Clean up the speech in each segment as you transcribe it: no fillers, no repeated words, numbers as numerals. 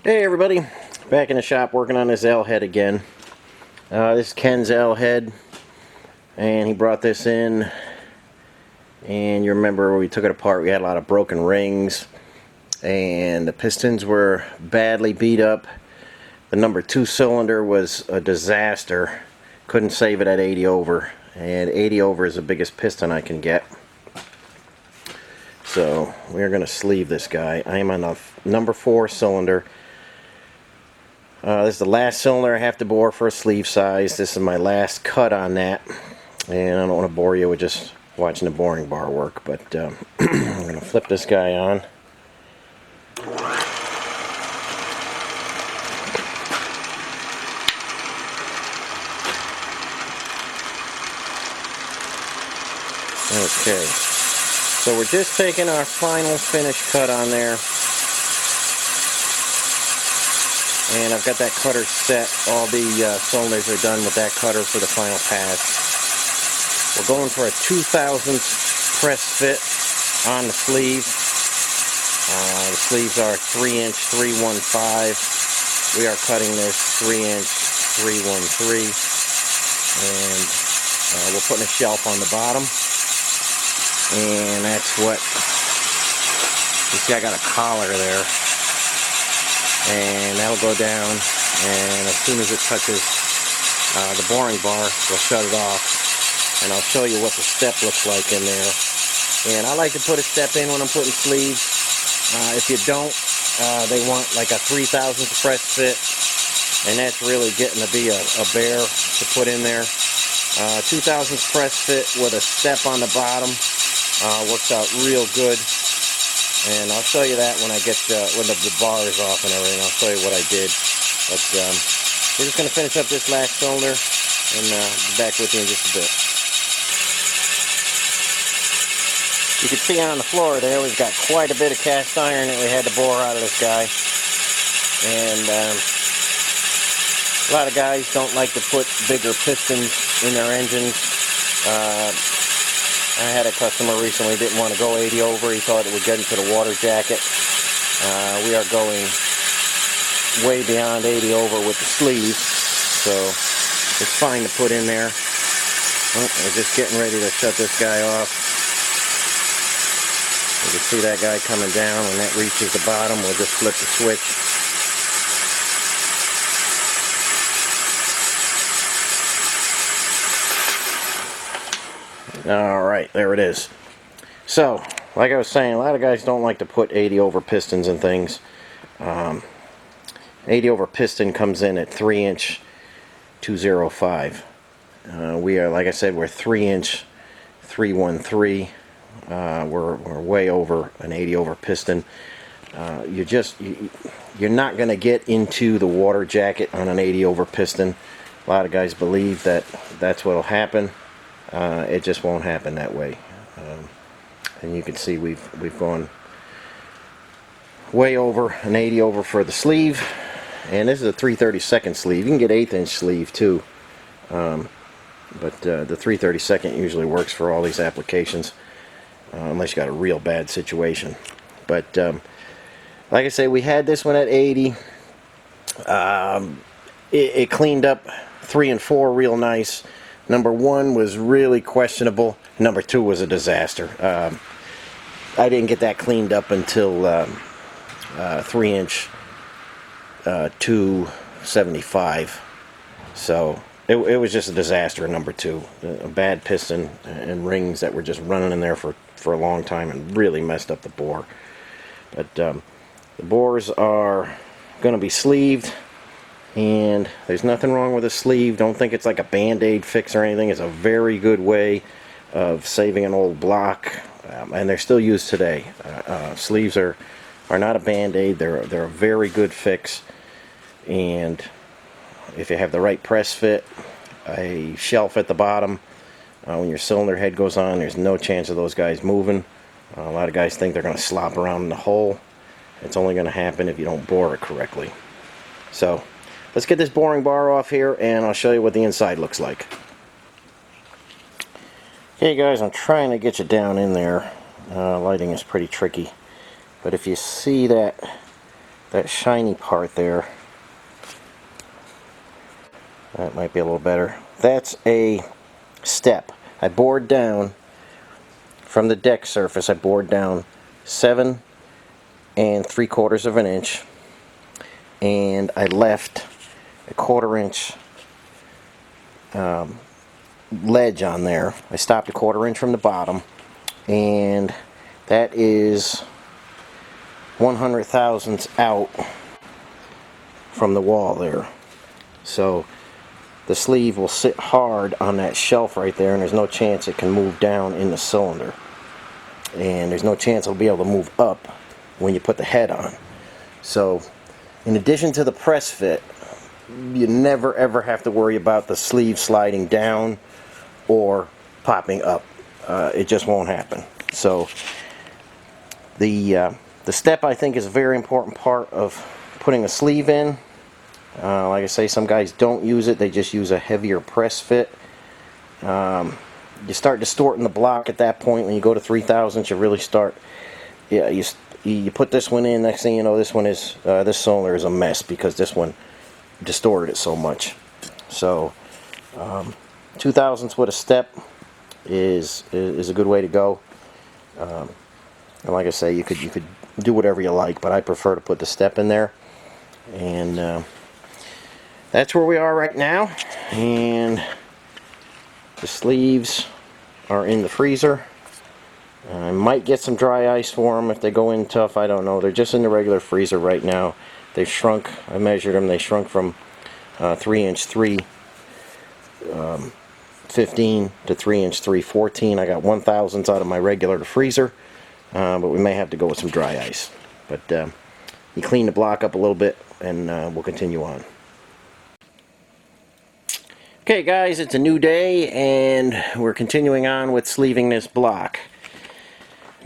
Hey everybody, back in the shop working on this L head again. This is Ken's L head, and he brought this in, and you remember when we took it apart we had a lot of broken rings and the pistons were badly beat up. The number 2 cylinder was a disaster. Couldn't save it at 80 over, and 80 over is the biggest piston I can get. So we're going to sleeve this guy. I am on the number 4 cylinder. This is the last cylinder I have to bore for a sleeve size. This is my last cut on that, and I don't want to bore you with just watching the boring bar work, but I'm going to flip this guy on. Okay, so we're just taking our final finish cut on there. And I've got that cutter set. All the cylinders are done with that cutter for the final pass. We're going for a 2/1000 press fit on the sleeve. The sleeves are 3" 315. We are cutting this 3" 313. And we're putting a shelf on the bottom. And that's what, you see I got a collar there. And that'll go down, and as soon as it touches the boring bar, we'll shut it off, and I'll show you what the step looks like in there. And I like to put a step in when I'm putting sleeves. If you don't, they want like a 3/1000 press fit, and that's really getting to be a bear to put in there. 2/1000 press fit with a step on the bottom works out real good. And I'll show you that when I get when the bar is off and everything. I'll show you what I did. But we're just going to finish up this last cylinder and be back with you in just a bit. You can see on the floor there we've got quite a bit of cast iron that we had to bore out of this guy. And a lot of guys don't like to put bigger pistons in their engines. I had a customer recently didn't want to go 80 over. He thought it would get into the water jacket. We are going way beyond 80 over with the sleeve, so it's fine to put in there. We're just getting ready to shut this guy off. You can see that guy coming down. When that reaches the bottom, we'll just flip the switch. Alright, there it is. So, like I was saying, a lot of guys don't like to put 80 over pistons and things. 80 over piston comes in at 3" 205. We are, like I said, we're 3" 313. We're way over an 80 over piston. You're not going to get into the water jacket on an 80 over piston. A lot of guys believe that that's what'll happen. It just won't happen that way. And you can see we've gone way over an 80 over for the sleeve, and this is a 3/32 sleeve. You can get 1/8 inch sleeve too, but the 3/32 usually works for all these applications, unless you got a real bad situation. But like I say, we had this one at 80. It cleaned up 3 and 4 real nice. Number 1 was really questionable. Number 2 was a disaster. I didn't get that cleaned up until 3" 275. So it was just a disaster in number 2. A bad piston and rings that were just running in there for a long time and really messed up the bore. But the bores are going to be sleeved. And there's nothing wrong with a sleeve. Don't think it's like a band-aid fix or anything. It's a very good way of saving an old block, and they're still used today. Sleeves are not a band-aid. They're a very good fix, and if you have the right press fit, a shelf at the bottom, when your cylinder head goes on, there's no chance of those guys moving. A lot of guys think they're going to slop around in the hole. It's only going to happen if you don't bore it correctly. So let's get this boring bar off here, and I'll show you what the inside looks like. Okay guys, I'm trying to get you down in there. Lighting is pretty tricky. But if you see that that shiny part there. That might be a little better. That's a step. I bored down from the deck surface. I bored down 7 3/4 of an inch, and I left a 1/4 inch ledge on there. I stopped a 1/4 inch from the bottom, and that is 100 thousandths out from the wall there. So the sleeve will sit hard on that shelf right there, and there's no chance it can move down in the cylinder. And there's no chance it'll be able to move up when you put the head on. So in addition to the press fit, you never ever have to worry about the sleeve sliding down or popping up. It just won't happen. So the step, I think, is a very important part of putting a sleeve in. Like I say, some guys don't use it. They just use a heavier press fit. You start distorting the block at that point. When you go to 3/1000, you really start. Yeah, you put this one in. Next thing you know, this cylinder is a mess because this one distorted it so much. So 2/1000 with a step is a good way to go. And like I say, you could do whatever you like, but I prefer to put the step in there. And that's where we are right now. And the sleeves are in the freezer. I might get some dry ice for them if they go in tough. I don't know. They're just in the regular freezer right now. They've shrunk. I measured them. They shrunk from 3" 3 15 to 3" 3 14. I got 1/1000 out of my regular freezer, but we may have to go with some dry ice. But you clean the block up a little bit, and we'll continue on. Okay guys, it's a new day, and we're continuing on with sleeving this block.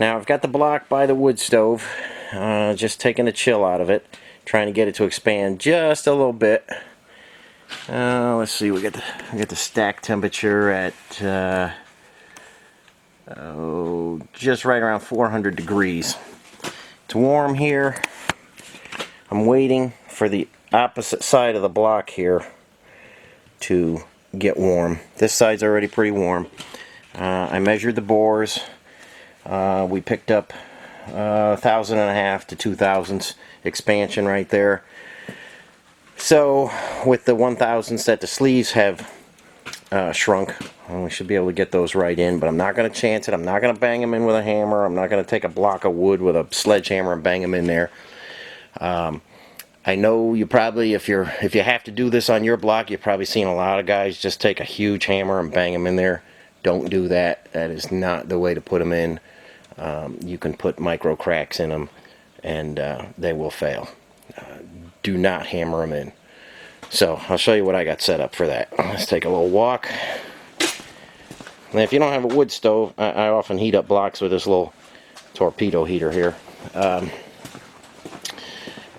Now I've got the block by the wood stove, just taking the chill out of it, trying to get it to expand just a little bit. Let's see, we got the stack temperature at just right around 400 degrees. It's warm here. I'm waiting for the opposite side of the block here to get warm. This side's already pretty warm. I measured the bores. We picked up 1,500 to 2,000 expansion right there. So with the 1,000s that the sleeves have shrunk, we should be able to get those right in, but I'm not going to chance it. I'm not going to bang them in with a hammer. I'm not going to take a block of wood with a sledgehammer and bang them in there. I know you probably, if you have to do this on your block, you've probably seen a lot of guys just take a huge hammer and bang them in there. Don't do that. That is not the way to put them in. You can put micro cracks in them, and they will fail. Do not hammer them in. So I'll show you what I got set up for that. Let's take a little walk. Now, if you don't have a wood stove, I often heat up blocks with this little torpedo heater here.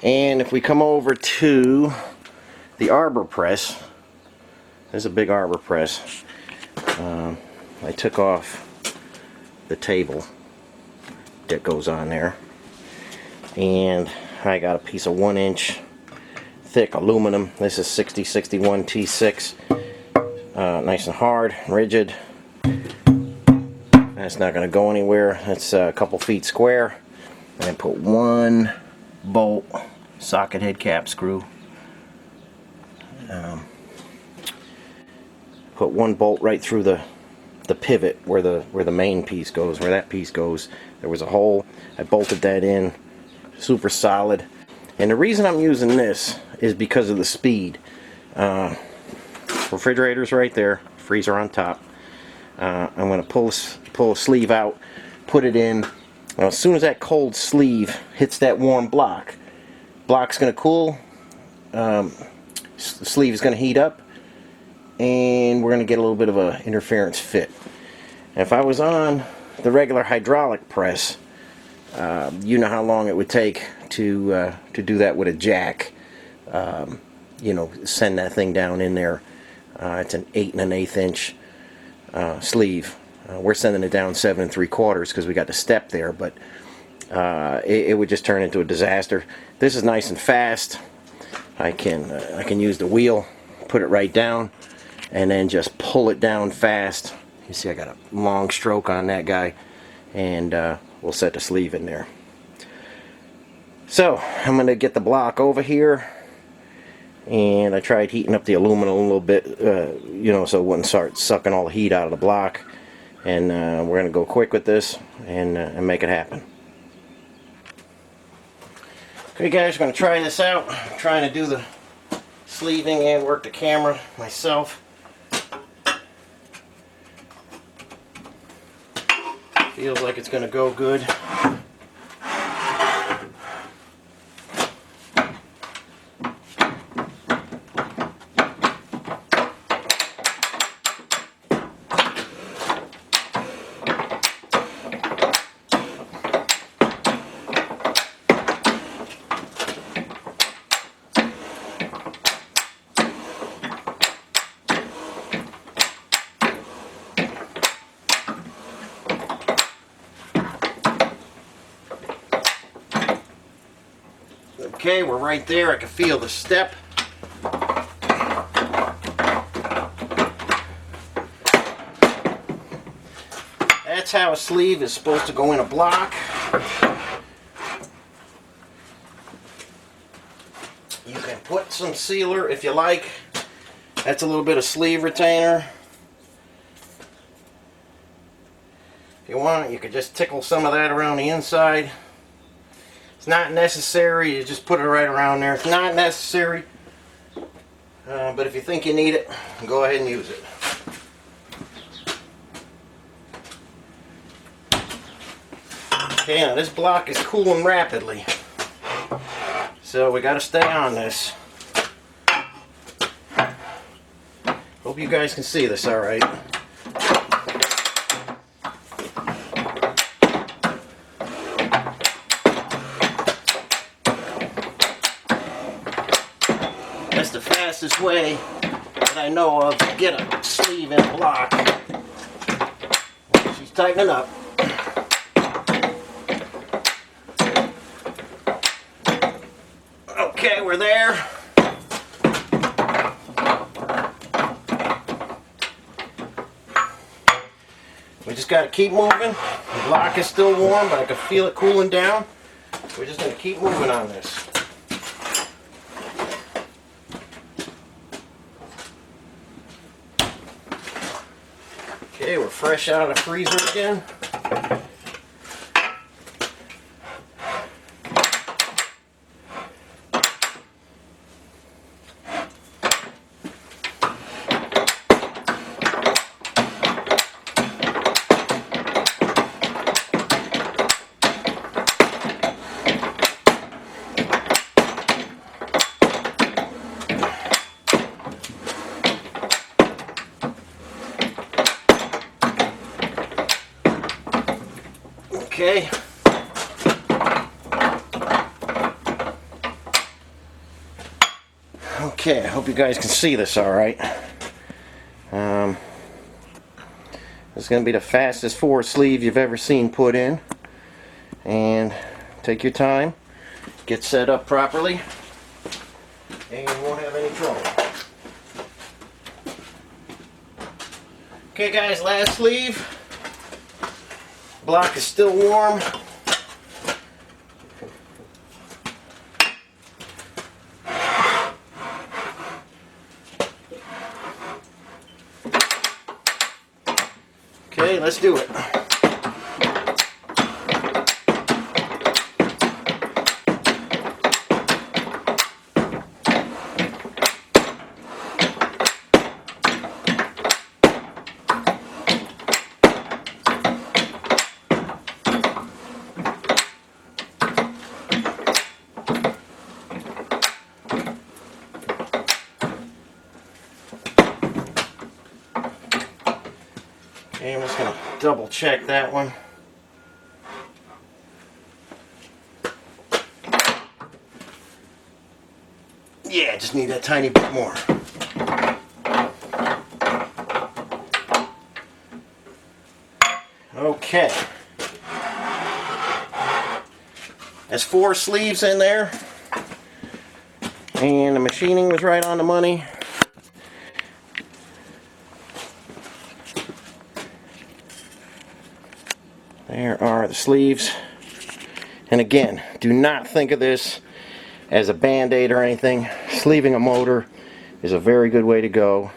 And if we come over to the arbor press, there's a big arbor press. I took off the table that goes on there, and I got a piece of 1 inch thick aluminum. This is 6061 T6, nice and hard, rigid. That's not going to go anywhere. It's a couple feet square. And I put 1 bolt socket head cap screw. Put 1 bolt right through the pivot where the main piece goes, where that piece goes. There was a hole. I bolted that in, super solid. And the reason I'm using this is because of the speed. Refrigerator's right there, freezer on top. I'm going to pull a sleeve out, put it in. Now, as soon as that cold sleeve hits that warm block, block's going to cool, sleeve is going to heat up, and we're going to get a little bit of a interference fit. And if I was on the regular hydraulic press, you know how long it would take to do that with a jack. You know, send that thing down in there. It's an 8 1/8 inch sleeve. We're sending it down 7 3/4 because we got the step there, but it would just turn into a disaster. This is nice and fast. I can use the wheel, put it right down, and then just pull it down fast. You see I got a long stroke on that guy, and we'll set the sleeve in there. So I'm going to get the block over here, and I tried heating up the aluminum a little bit, you know, so it wouldn't start sucking all the heat out of the block. And we're going to go quick with this and make it happen. Okay guys, I'm going to try this out. I'm trying to do the sleeving and work the camera myself. Feels like it's going to go good. Okay, we're right there. I can feel the step. That's how a sleeve is supposed to go in a block. You can put some sealer if you like. That's a little bit of sleeve retainer. If you want, you could just tickle some of that around the inside. It's not necessary, you just put it right around there. It's not necessary, but if you think you need it, go ahead and use it. Okay, now this block is cooling rapidly, so we got to stay on this. Hope you guys can see this all right. That's the fastest way that I know of to get a sleeve in a block. She's tightening up. Okay, we're there. We just got to keep moving. The block is still warm, but I can feel it cooling down. We're just going to keep moving on this. Okay, we're fresh out of the freezer again. Okay. Okay, I hope you guys can see this all right. This is going to be the fastest forward sleeve you've ever seen put in. And take your time, get set up properly, and you won't have any trouble. Okay guys, last sleeve. Block is still warm. Okay, let's do it. Okay, I'm just going to double check that one. Yeah, just need that tiny bit more. Okay. There's 4 sleeves in there, and the machining was right on the money. There are the sleeves. And again, do not think of this as a band-aid or anything. Sleeving a motor is a very good way to go.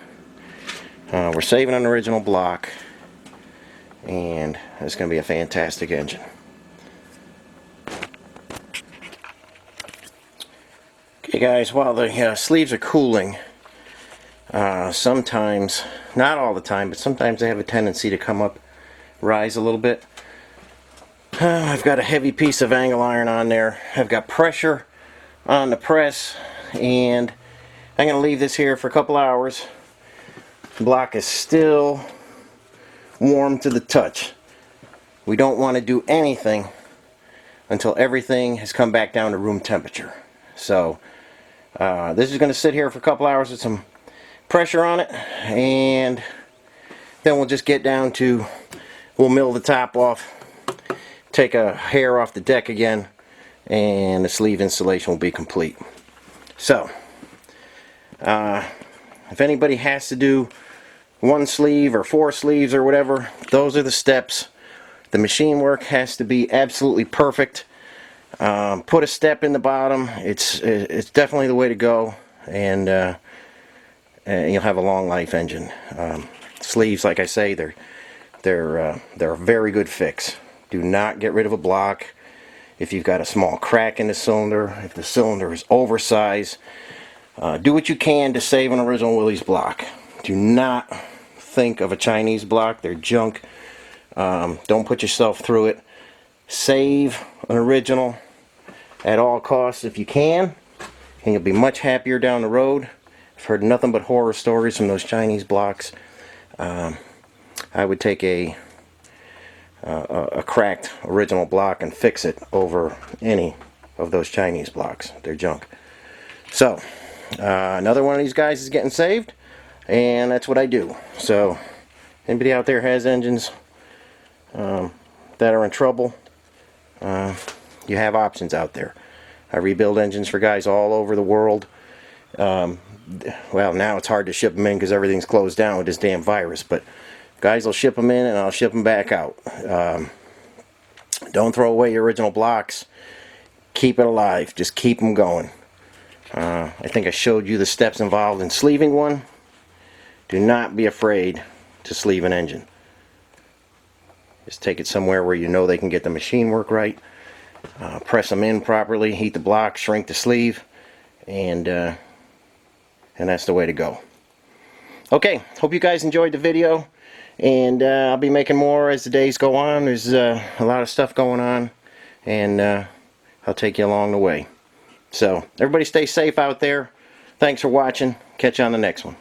We're saving an original block, and it's going to be a fantastic engine. Okay guys, while the sleeves are cooling, sometimes, not all the time, but sometimes they have a tendency to come up, rise a little bit. I've got a heavy piece of angle iron on there. I've got pressure on the press, and I'm going to leave this here for a couple hours. The block is still warm to the touch. We don't want to do anything until everything has come back down to room temperature. So this is going to sit here for a couple hours with some pressure on it, and then we'll just get down to, we'll mill the top off, take a hair off the deck again, and the sleeve installation will be complete. So if anybody has to do 1 sleeve or 4 sleeves or whatever, those are the steps. The machine work has to be absolutely perfect. Put a step in the bottom. It's definitely the way to go, and you'll have a long life engine. Sleeves, like I say, they're a very good fix. Do not get rid of a block. If you've got a small crack in the cylinder, if the cylinder is oversized, do what you can to save an original Willys block. Do not think of a Chinese block. They're junk. Don't put yourself through it. Save an original at all costs if you can, and you'll be much happier down the road. I've heard nothing but horror stories from those Chinese blocks. I would take a cracked original block and fix it over any of those Chinese blocks. They're junk. So another one of these guys is getting saved, and that's what I do. So anybody out there has engines that are in trouble, you have options out there. I rebuild engines for guys all over the world. Well, now it's hard to ship them in because everything's closed down with this damn virus, but guys will ship them in and I'll ship them back out. Don't throw away your original blocks. Keep it alive. Just keep them going. I think I showed you the steps involved in sleeving one. Do not be afraid to sleeve an engine. Just take it somewhere where you know they can get the machine work right. Press them in properly, heat the block, shrink the sleeve, and that's the way to go. Okay, hope you guys enjoyed the video, and I'll be making more as the days go on. There's a lot of stuff going on, and I'll take you along the way. So everybody stay safe out there. Thanks for watching. Catch you on the next one.